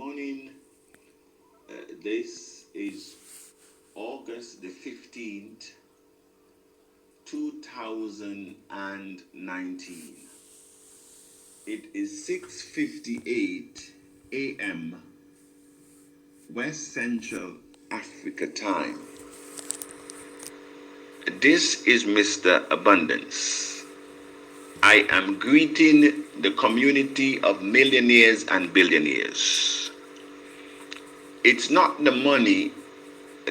morning. This is August the 15th, 2019. It is 6:58 a.m. West Central Africa time. This is Mr. Abundance. I am greeting the community of millionaires and billionaires. It's not the money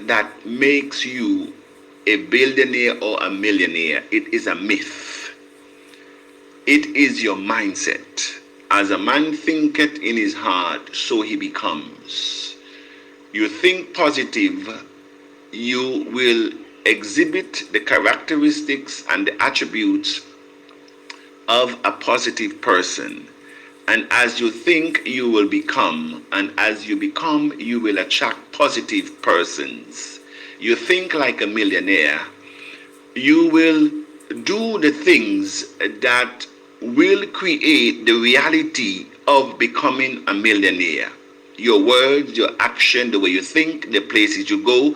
that makes you a billionaire or a millionaire. It is a myth. It is your mindset. As a man thinketh in his heart, so he becomes. You think positive, you will exhibit the characteristics and the attributes of a positive person. And as you think, you will become. And as you become, you will attract positive persons. You think like a millionaire. You will do the things that will create the reality of becoming a millionaire. Your words, your action, the way you think, the places you go,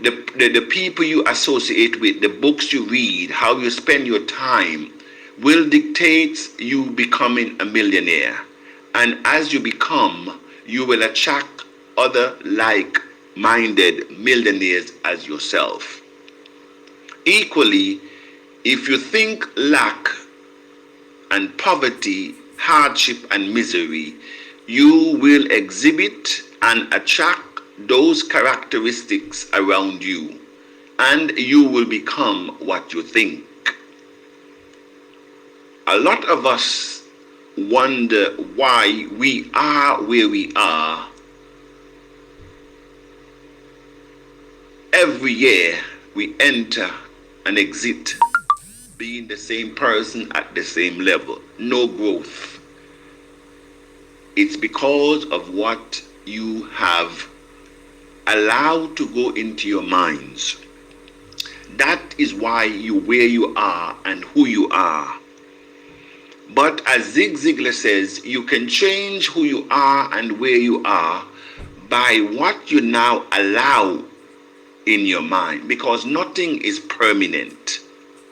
the people you associate with, the books you read, how you spend your time, will dictate you becoming a millionaire. And as you become, you will attract other like-minded millionaires as yourself. Equally, if you think lack and poverty, hardship and misery, you will exhibit and attract those characteristics around you, and you will become what you think. A lot of us wonder why we are where we are. Every year we enter and exit being the same person at the same level. No growth. It's because of what you have allowed to go into your minds. That is why you're where you are and who you are. But as Zig Ziglar says, you can change who you are and where you are by what you now allow in your mind, because nothing is permanent.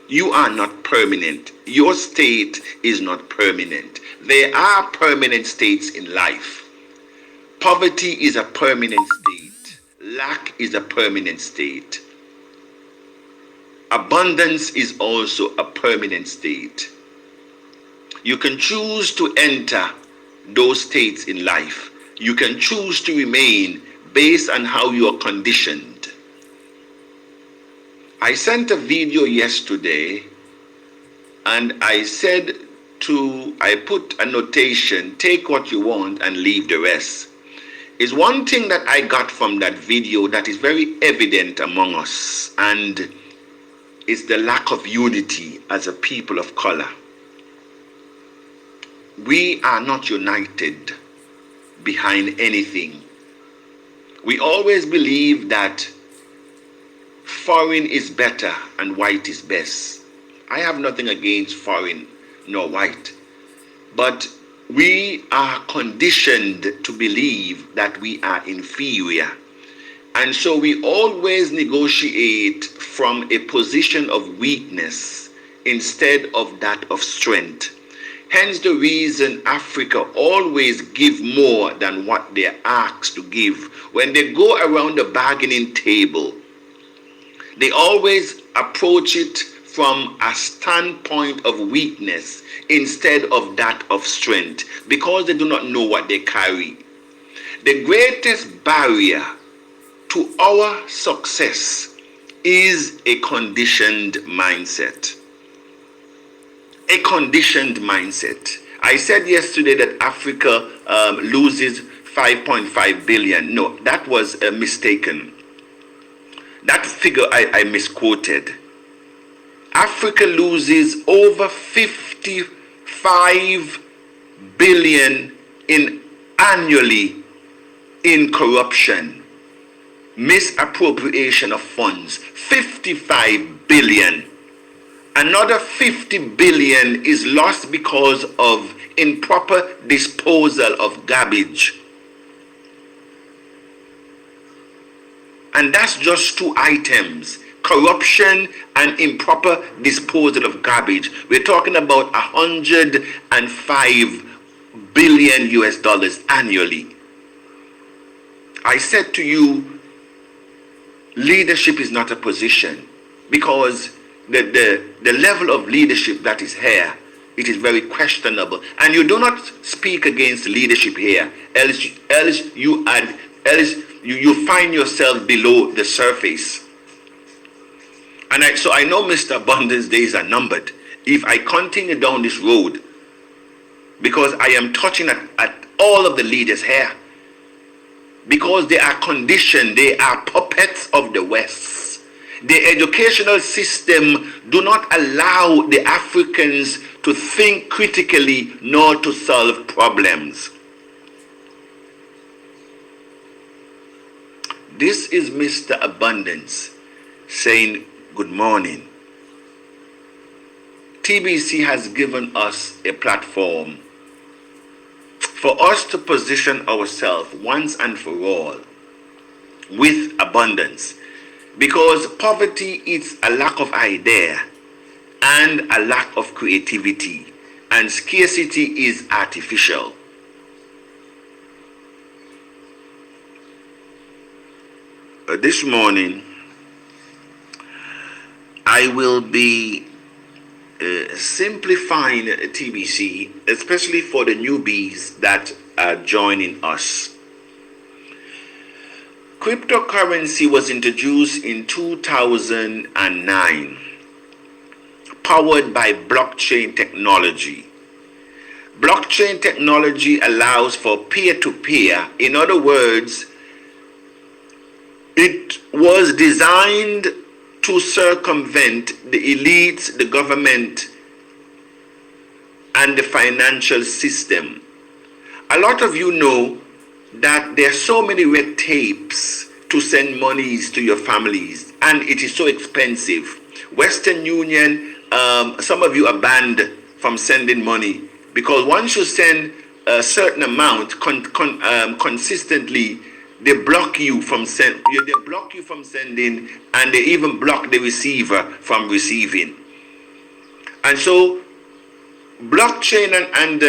You are not permanent. Your state is not permanent. There are permanent states in life. Poverty is a permanent state. Lack is a permanent state. Abundance is also a permanent state. You can choose to enter those states in life. You can choose to remain based on how you are conditioned. I sent a video yesterday and I put a notation, take what you want and leave the rest. Is one thing that I got from that video that is very evident among us, and it's the lack of unity as a people of color. We are not united behind anything. We always believe that foreign is better and white is best. I have nothing against foreign nor white. But we are conditioned to believe that we are inferior. And so we always negotiate from a position of weakness instead of that of strength. Hence the reason Africa always give more than what they're asked to give. When they go around the bargaining table, they always approach it from a standpoint of weakness instead of that of strength, because they do not know what they carry. The greatest barrier to our success is a conditioned mindset. A conditioned mindset. I said yesterday that Africa loses 5.5 billion. No, that was mistaken. That figure I misquoted. Africa loses over 55 billion annually in corruption, misappropriation of funds. 55 billion. Another 50 billion is lost because of improper disposal of garbage. And that's just two items: corruption and improper disposal of garbage. We're talking about 105 billion US dollars annually. I said to you, leadership is not a position, because the level of leadership that is here, it is very questionable. And you do not speak against leadership here, else you find yourself below the surface. And so I know Mr. Abundance days are numbered if I continue down this road, because I am touching at all of the leaders here, because they are conditioned, they are puppets of the West. The educational system do not allow the Africans to think critically nor to solve problems. This is Mr. Abundance saying good morning. TBC has given us a platform for us to position ourselves once and for all with abundance, because poverty is a lack of idea and a lack of creativity, and scarcity is artificial. This morning I will be simplifying TBC, especially for the newbies that are joining us. Cryptocurrency was introduced in 2009, powered by blockchain technology. Blockchain technology allows for peer-to-peer. In other words, it was designed to circumvent the elites, the government, and the financial system. A lot of you know that there are so many red tapes to send monies to your families, and it is so expensive. Western Union, some of you are banned from sending money, because once you send a certain amount consistently, they block you from sending, and they even block the receiver from receiving. And so blockchain and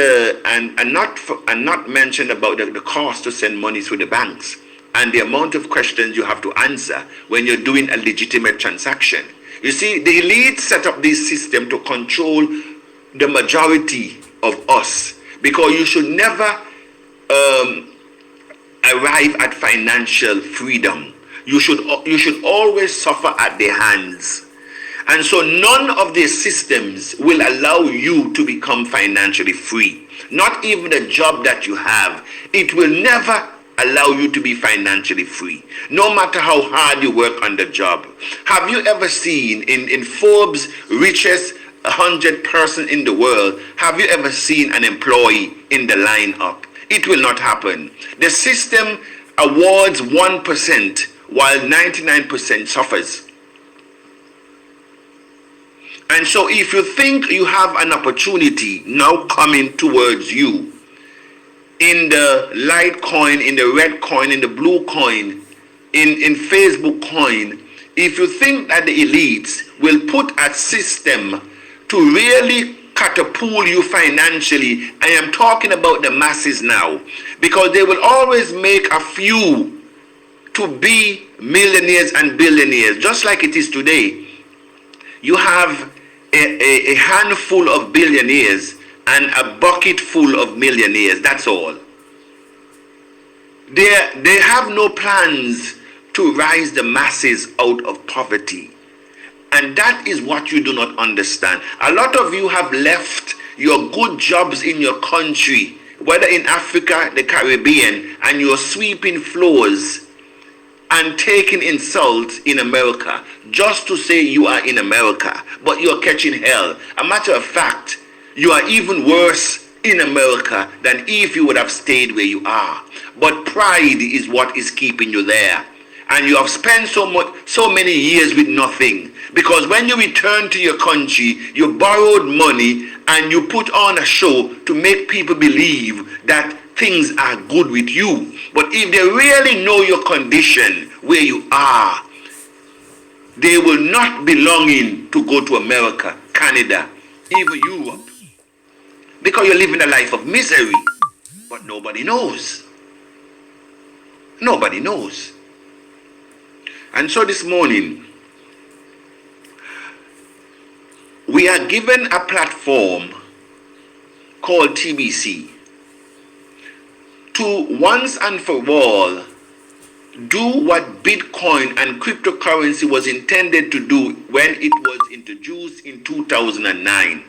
not mentioned about the cost to send money through the banks, and the amount of questions you have to answer when you're doing a legitimate transaction. You see, the elite set up this system to control the majority of us, because you should never arrive at financial freedom. You should always suffer at their hands. And so none of these systems will allow you to become financially free. Not even the job that you have. It will never allow you to be financially free, no matter how hard you work on the job. Have you ever seen in Forbes' richest 100 person in the world, have you ever seen an employee in the lineup? It will not happen. The system awards 1% while 99% suffers. And so if you think you have an opportunity now coming towards you in the Litecoin, in the red coin, in the blue coin, in Facebook coin, if you think that the elites will put a system to really catapult you financially, I am talking about the masses now, because they will always make a few to be millionaires and billionaires, just like it is today. You have a handful of billionaires and a bucket full of millionaires, that's all. They have no plans to rise the masses out of poverty. And that is what you do not understand. A lot of you have left your good jobs in your country, whether in Africa, the Caribbean, and you're sweeping floors and taking insults in America just to say you are in America, but you're catching hell. A matter of fact, you are even worse in America than if you would have stayed where you are. But pride is what is keeping you there. And you have spent so many years with nothing. Because when you return to your country, you borrowed money and you put on a show to make people believe that things are good with you. But if they really know your condition, where you are, they will not be longing to go to America, Canada, even Europe. Because you're living a life of misery. But nobody knows. Nobody knows. And so this morning, we are given a platform called TBC to once and for all do what Bitcoin and cryptocurrency was intended to do when it was introduced in 2009.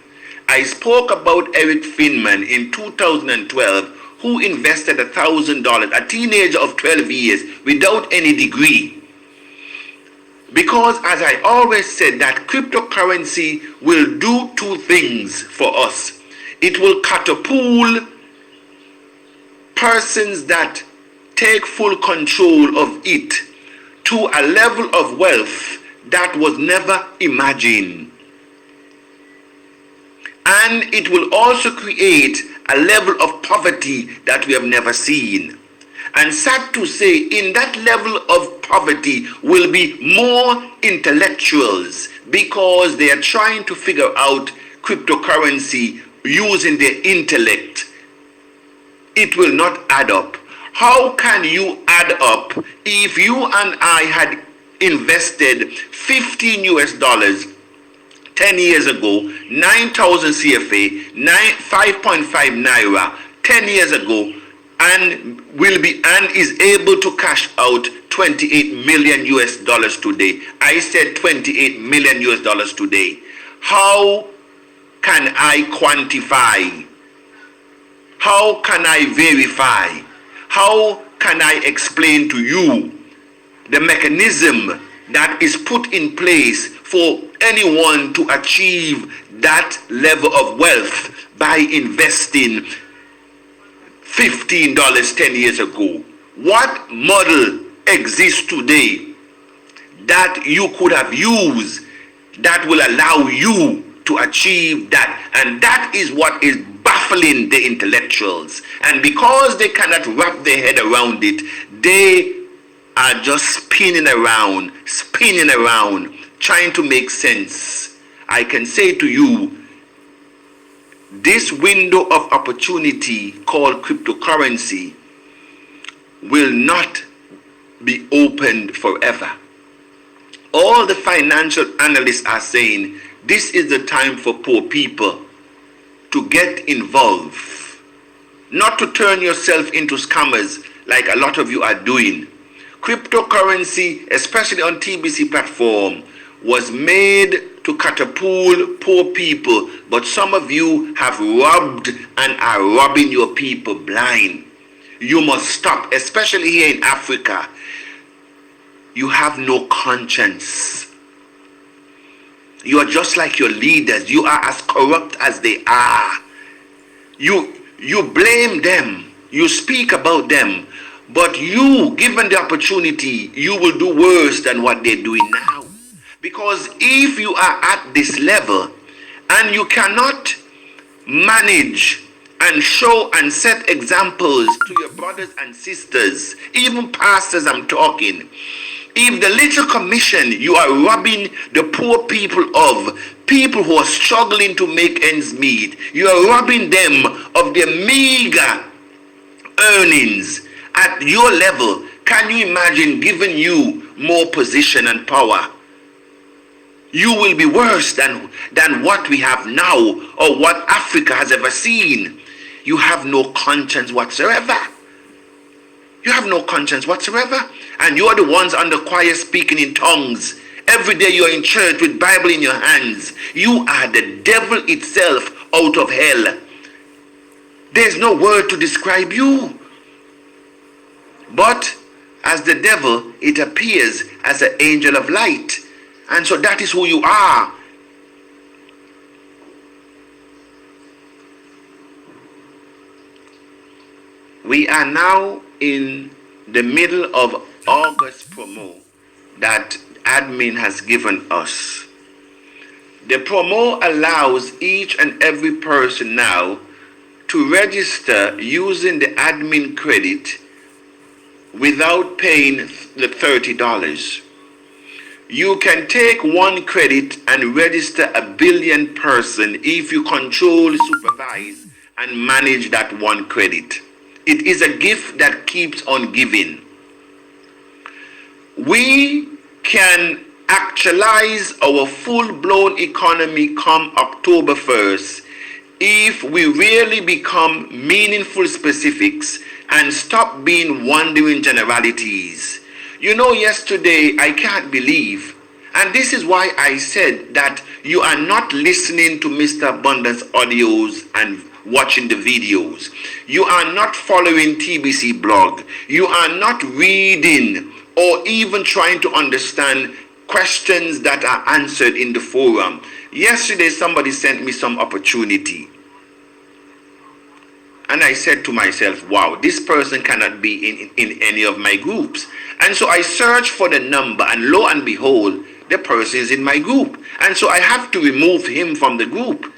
I spoke about Eric Finman in 2012, who invested $1,000, a teenager of 12 years, without any degree. Because as I always said, that cryptocurrency will do two things for us. It will catapult persons that take full control of it to a level of wealth that was never imagined. And it will also create a level of poverty that we have never seen. And sad to say, in that level of poverty will be more intellectuals, because they are trying to figure out cryptocurrency using their intellect. It will not add up. How can you add up if you and I had invested $15 10 years ago, 9,000 CFA, 5.5 Naira 10 years ago, and is able to cash out 28 million US dollars today? I said 28 million US dollars today. How can I quantify? How can I verify? How can I explain to you the mechanism that is put in place for anyone to achieve that level of wealth by investing $15 10 years ago? What model exists today that you could have used that will allow you to achieve that? And that is what is baffling the intellectuals. And because they cannot wrap their head around it, they are just spinning around, trying to make sense. I can say to you, this window of opportunity called cryptocurrency will not be opened forever. All the financial analysts are saying this is the time for poor people to get involved, not to turn yourself into scammers like a lot of you are doing. Cryptocurrency, especially on TBC platform, was made to catapult poor people, but some of you have robbed and are robbing your people blind. You must stop, especially here in Africa. You have no conscience. You are just like your leaders. You are as corrupt as they are. You blame them. You speak about them. But you, given the opportunity, you will do worse than what they're doing now. Because if you are at this level and you cannot manage and show and set examples to your brothers and sisters, even pastors I'm talking, if the little commission you are robbing the poor people of, people who are struggling to make ends meet, you are robbing them of their meager earnings at your level, can you imagine giving you more position and power? You will be worse than what we have now or what Africa has ever seen. You have no conscience whatsoever. You have no conscience whatsoever. And you are the ones on the choir speaking in tongues. Every day you're in church with Bible in your hands. You are the devil itself out of hell. There's no word to describe you. But as the devil, it appears as an angel of light. And so that is who you are. We are now in the middle of August promo that admin has given us. The promo allows each and every person now to register using the admin credit without paying the $30. You can take one credit and register 1 billion person if you control, supervise, and manage that one credit. It is a gift that keeps on giving. We can actualize our full-blown economy come October 1st if we really become meaningful specifics and stop being wandering generalities. You know, yesterday I can't believe, and this is why I said that you are not listening to Mr. Abundance audios and watching the videos. You are not following TBC blog. You are not reading or even trying to understand questions that are answered in the forum. Yesterday somebody sent me some opportunity. And I said to myself, wow, this person cannot be in any of my groups. And so I searched for the number, and lo and behold, the person is in my group. And so I have to remove him from the group.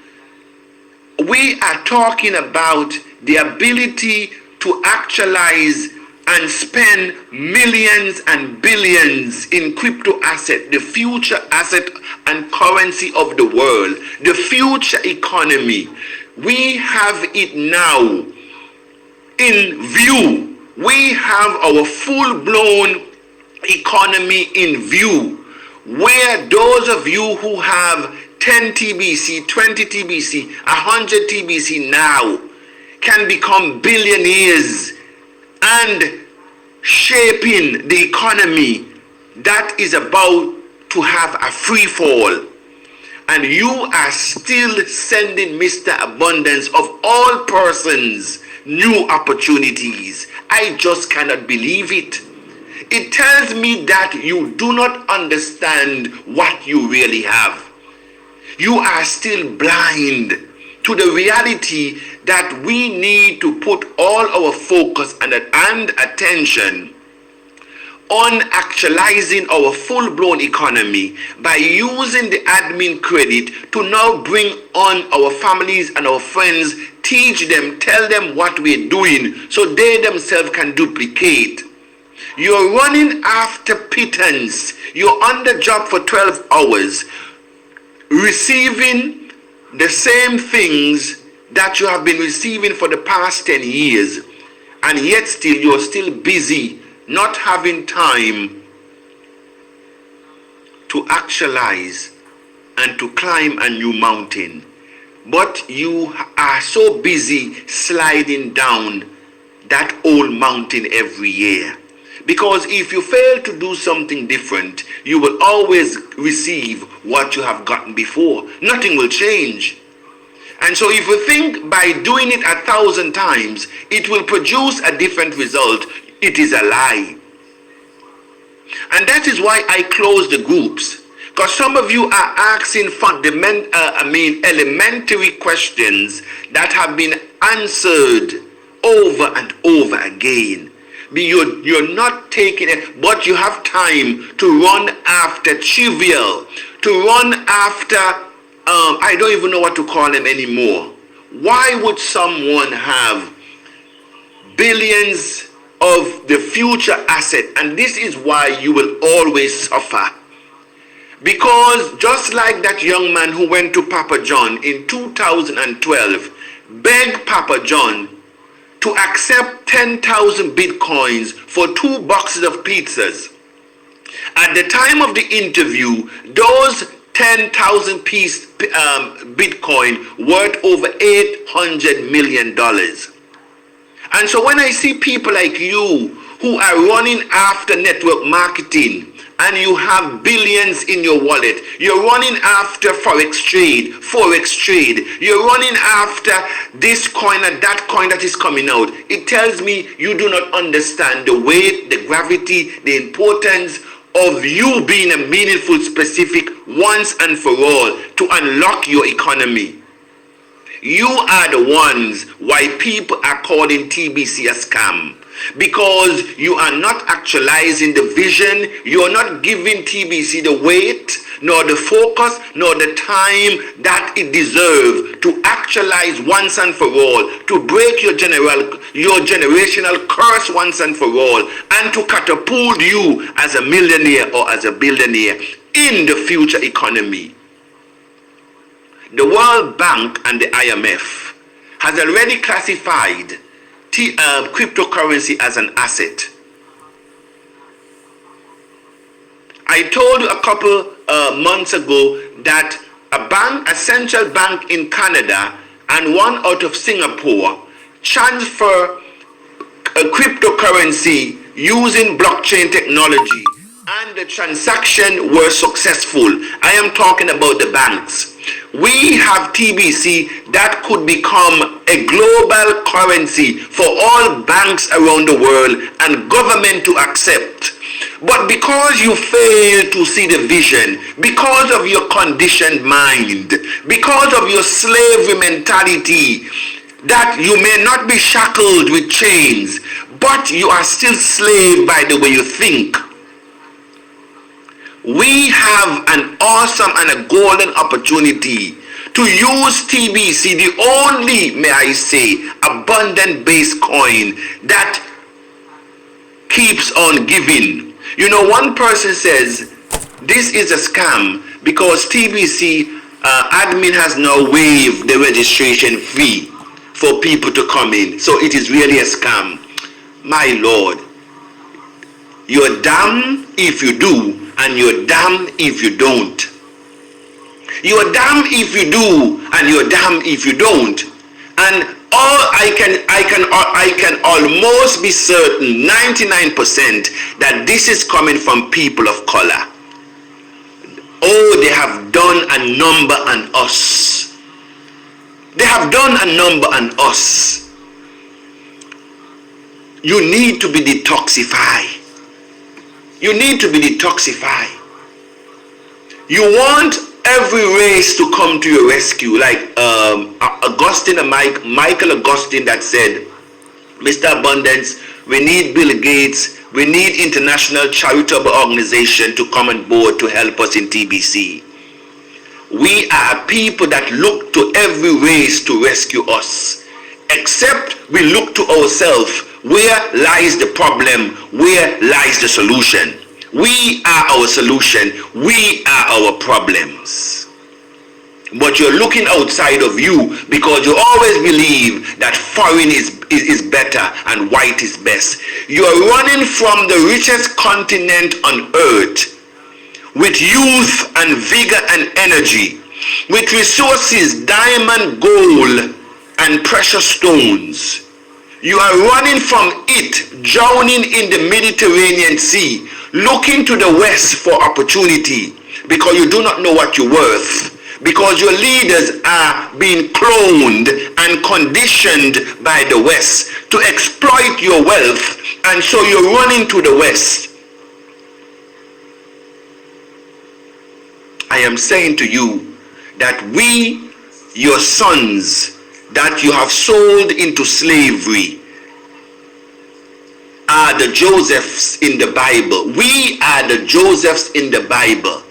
We are talking about the ability to actualize and spend millions and billions in crypto asset, the future asset and currency of the world, the future economy. We have it now in view. We have our full-blown economy in view, where those of you who have 10 TBC, 20 TBC, 100 TBC now can become billionaires and shaping the economy that is about to have a free fall. And you are still sending Mr. Abundance of all persons new opportunities. I just cannot believe it. It tells me that you do not understand what you really have. You are still blind to the reality that we need to put all our focus and attention on actualizing our full-blown economy by using the admin credit to now bring on our families and our friends, teach them, tell them what we're doing so they themselves can duplicate. You're running after pittance. You're on the job for 12 hours, receiving the same things that you have been receiving for the past 10 years, and yet still you're still busy, not having time to actualize and to climb a new mountain. But you are so busy sliding down that old mountain every year. Because if you fail to do something different, you will always receive what you have gotten before. Nothing will change. And so if you think by doing it 1,000 times, it will produce a different result, it is a lie. And that is why I close the groups. Because some of you are asking elementary questions that have been answered over and over again. You're not taking it, but you have time to run after trivial, to run after, I don't even know what to call them anymore. Why would someone have billions of the future asset? And this is why you will always suffer. Because just like that young man who went to Papa John in 2012, begged Papa John to accept 10,000 bitcoins for 2 boxes of pizzas. At the time of the interview, those 10,000 piece bitcoin worth over $800 million. And so when I see people like you who are running after network marketing, and you have billions in your wallet, you're running after forex trade, you're running after this coin and that coin that is coming out, it tells me you do not understand the weight, the gravity, the importance of you being a meaningful specific once and for all to unlock your economy. You are the ones why people are calling TBC a scam. Because you are not actualizing the vision, you are not giving TBC the weight, nor the focus, nor the time that it deserves to actualize once and for all, to break your generational curse once and for all, and to catapult you as a millionaire or as a billionaire in the future economy. The World Bank and the IMF has already classified cryptocurrency as an asset. I told you a couple months ago that a central bank in Canada and one out of Singapore transfer a cryptocurrency using blockchain technology, and the transaction were successful. I am talking about the banks. We have TBC that could become a global currency for all banks around the world and government to accept. But because you fail to see the vision, because of your conditioned mind, because of your slavery mentality, that you may not be shackled with chains, but you are still slave by the way you think. We have an awesome and a golden opportunity to use TBC, the only, may I say, abundant-based coin that keeps on giving. You know, one person says this is a scam because TBC admin has now waived the registration fee for people to come in, so it is really a scam. My Lord, you're damned if you do, and you're damned if you don't. You're damned if you do, and you're damned if you don't. And I can almost be certain, 99%, that this is coming from people of color. Oh, they have done a number on us. They have done a number on us. You need to be detoxified. You need to be detoxified. You want every race to come to your rescue, like Michael Augustine that said, Mr. Abundance, we need Bill Gates, we need international charitable organization to come on board to help us in TBC. We are a people that look to every race to rescue us, except we look to ourselves. Where lies the problem? Where lies the solution? We are our solution. We are our problems. But you're looking outside of you because you always believe that foreign is better and white is best. You're running from the richest continent on earth with youth and vigor and energy, with resources, diamond, gold, and precious stones. You are running from it, drowning in the Mediterranean Sea, looking to the west for opportunity because you do not know what you're worth, because your leaders are being cloned and conditioned by the west to exploit your wealth, and so you're running to the west. I am saying to you that we, your sons, that you have sold into slavery, are the Josephs in the Bible. We are the Josephs in the Bible.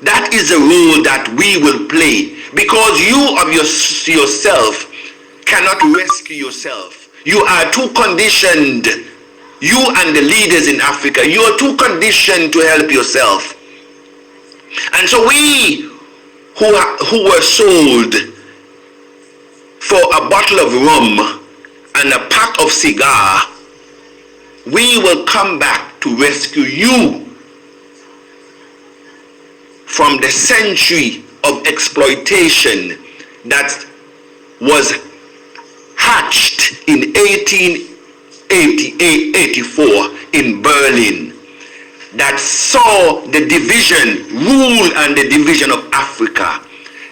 That is a role that we will play, because you of yourself cannot rescue yourself. You are too conditioned. You and the leaders in Africa, you are too conditioned to help yourself. And so we who were sold for a bottle of rum and a pack of cigar, we will come back to rescue you from the century of exploitation that was hatched in 1884 in Berlin, that saw the division, rule and the division of Africa,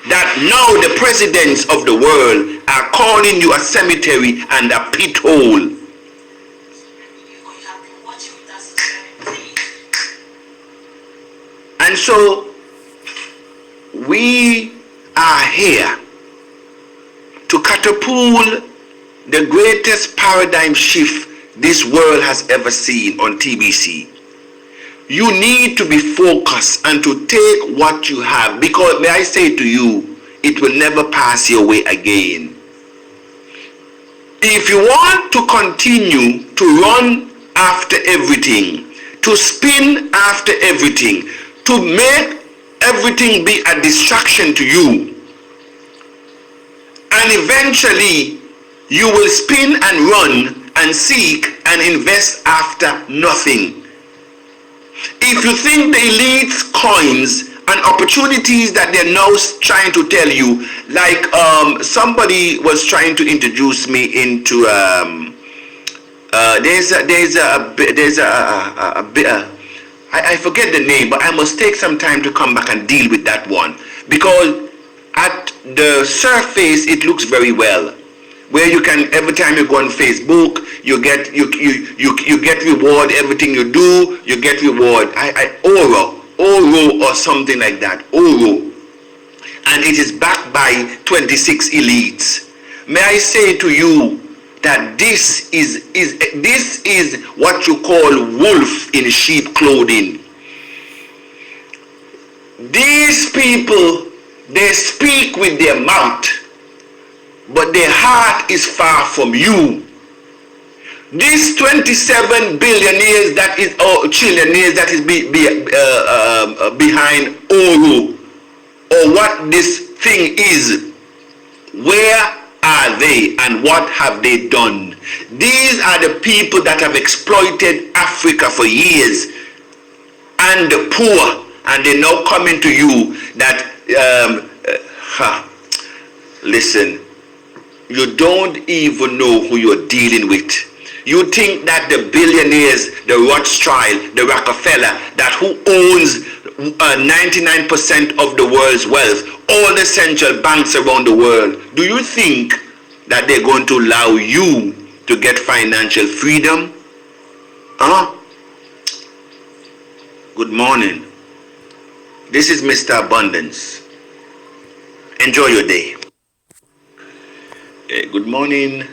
that now the presidents of the world are calling you a cemetery and a pit hole. And so we are here to catapult the greatest paradigm shift this world has ever seen on TBC. you need to be focused and to take what you have, because may I say to you, it will never pass your way again. If you want to continue to run after everything, to spin after everything, to make everything be a distraction to you, and eventually you will spin and run and seek and invest after nothing. If you think the elite's coins and opportunities that they're now trying to tell you, like somebody was trying to introduce me into I forget the name, but I must take some time to come back and deal with that one, because at the surface it looks very well, where you can, every time you go on Facebook, you get reward. Everything you do, you get reward. Oro or something like that. Oro, and it is backed by 26 elites. May I say to you that this is what you call wolf in sheep clothing. These people, they speak with their mouth, but their heart is far from you. These 27 billionaires that is, or trillionaires that is behind Oro, or what this thing is, where are they and what have they done? These are the people that have exploited Africa for years, and the poor, and they're now coming to you that listen, you don't even know who you're dealing with. You think that the billionaires, the Rothschild, the Rockefeller, that who owns 99% of the world's wealth, all the central banks around the world, do you think that they're going to allow you to get financial freedom? Good morning. This is Mr. Abundance. Enjoy your day. Good morning.